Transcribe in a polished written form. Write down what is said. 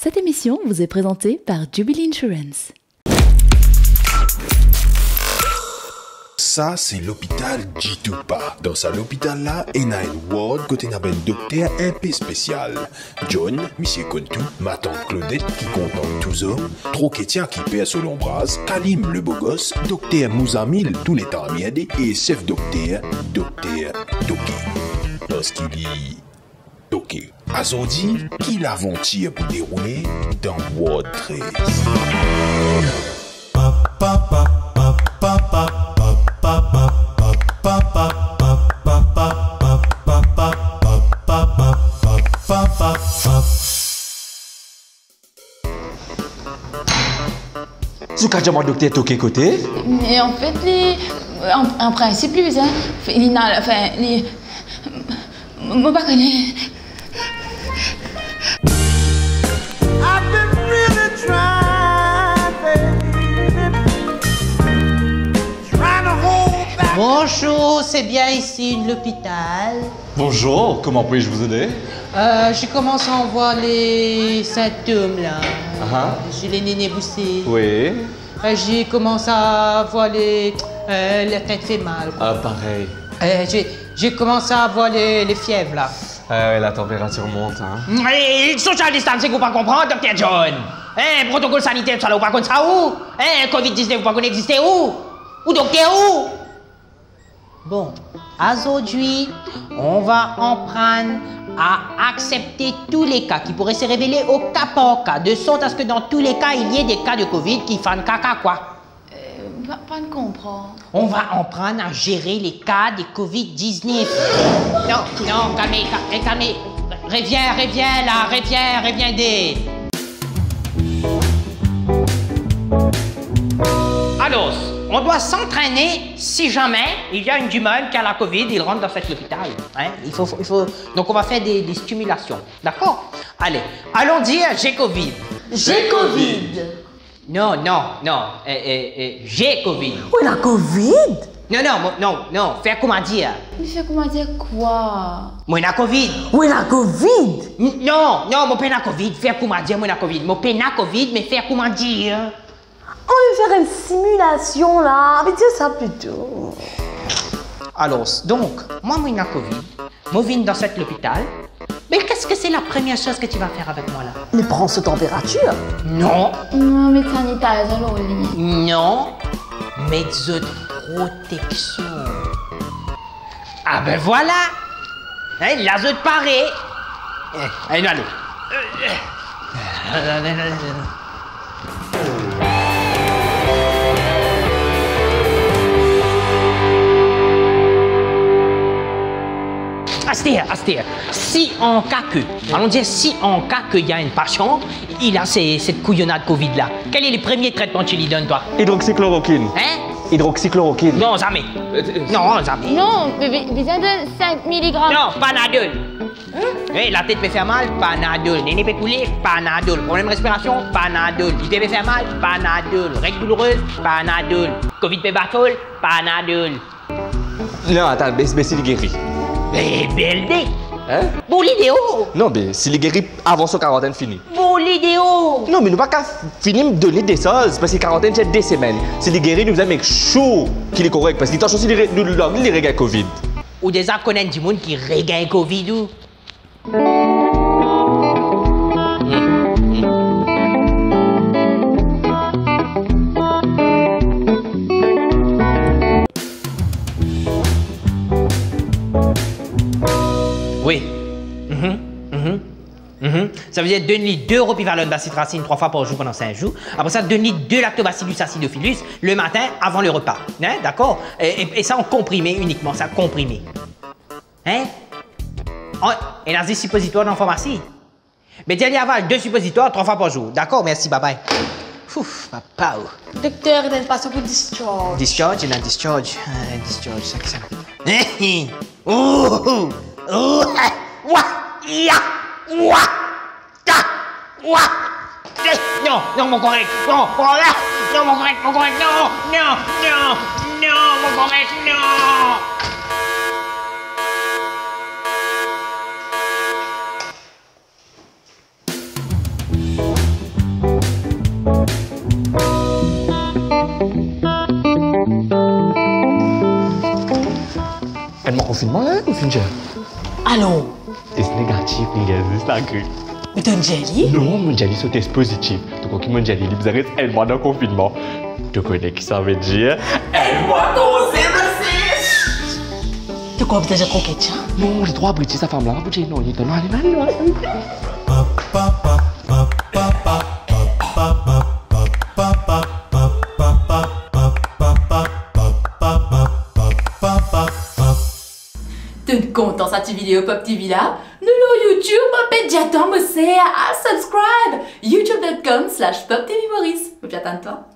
Cette émission vous est présentée par Jubilee Insurance. Ça, c'est l'hôpital Jitupa. Dans ça, l'hôpital-là, il y a une ward côté d'un docteur un peu spécial. John, monsieur Kontou, ma tante Claudette qui contente tous hommes, Troquetia qui perd sur l'ombrase, Kalim le beau gosse, docteur Mouzamil tous les temps miadé et chef docteur Toké. Lorsqu'il dit Toké, Azondi, qui l'aventire pour dérouler dans ward 13. Tu as déjà mon docteur Toké côté? Mais en fait, en principe, lui, hein, il n'a, enfin, moi pas connais. Bonjour, c'est bien ici l'hôpital. Bonjour, comment puis-je vous aider? J'ai commencé à en voir les symptômes là. J'ai les nénés boussés. Oui. J'ai commencé à voir la tête fait mal. Ah, pareil. J'ai commencé à voir les fièvres là. Ouais, la température monte, hein. Social distancing, vous pas comprendre, Dr. John? Protocole sanitaire, ça là, vous pas connaître ça où? Covid-19, vous pas connaître exister où? Ou docteur où? Bon, aujourd'hui, on va en prendre à accepter tous les cas qui pourraient se révéler au cas par cas, de sorte à ce que dans tous les cas, il y ait des cas de Covid qui font caca quoi. Pas de comprendre. On va en prendre à gérer les cas de Covid-19. Non, calmez. Reviens là, reviens des. Alors, on doit s'entraîner si jamais il y a une humaine qui a la Covid, il rentre dans cet hôpital. Hein? Il faut... Donc on va faire des stimulations. D'accord? Allez, allons dire j'ai Covid. J'ai Covid. Non. J'ai Covid. Oui, la Covid? Non. Faire comment dire? Mais faire comment dire quoi? Moi, la Covid. Oui, la Covid. Non, mon père n'a Covid. Faire comment dire, moi, la Covid. Mon père n'a Covid, mais faire comment dire? On va faire une simulation là. Mais dis ça plutôt. Alors, donc, moi, j'ai Covid. Moi, je viens dans cet hôpital. Mais qu'est-ce que c'est la première chose que tu vas faire avec moi là? Il prend sa température. Non. Non, mais sanitaire, alors, Non. Mais de protection. Ah ben voilà. Hein, la zone parée. Allez, allez. Astir, si en cas que, allons dire si en cas qu'il y a une patient, il a cette couillonnade Covid là, quel est le premier traitement que tu lui donnes toi? Hydroxychloroquine. Hein? Hydroxychloroquine. Non, jamais. Non, jamais. Non, besoin de 5 mg. Non, Panadol. La tête peut faire mal, Panadol. Néné peut couler, Panadol. Problème de respiration, Panadol. L'idée peut faire mal, Panadol. Règle douloureuse, Panadol. Covid peut battre, Panadol. Non, attends, mais s'il est guéri. Mais belle idée. Hein? Bon l'idéo. Non, mais s'il est guéri avant sa quarantaine finie. Bon l'idéo. Non, mais nous pas qu'à finir de donner des choses parce que quarantaine c'est des semaines. S'il est guéri, nous avons chaud qu'il est correct parce qu'il tâche aussi les règles Covid. Ou déjà connaître du monde qui regagne Covid ou? Oui. Ça veut dire donner 2 ropivalone bacitracine 3 fois par jour pendant 5 jours. Après ça, donner 2 lactobacillus acidophilus le matin avant le repas. Hein? D'accord? Et ça en comprimé uniquement, ça comprimé. Hein? Et dans des suppositoires dans la pharmacie. Mais tiens, il avale 2 suppositoires 3 fois par jour. D'accord? Merci, bye bye. Ouf, papa. Docteur, il a une patient pour discharge. Discharge, il a discharge. Discharge, ça que ça. Oh! Non, mon correct. Non, mon correct, non, mon correct, non, mon correct, non. confinement, hein, au finir. Alors, Test négatif, négatif, la grippe. mais t'as une jelly? Non, mon jelly, c'est test positif. Donc, mon jelly, il reste un mois dans le confinement. Tu connais qui ça veut dire? Un mois dans 06! Tu crois que t'as déjà croqué, tiens? Non, j'ai droit à briter sa femme là. Non, il est allez. T'es content cette vidéo Pop TV là? Nous le YouTube, mais j'attends me c'est à subscribe youtube.com/PopTV Maurice. Mais j'attends toi.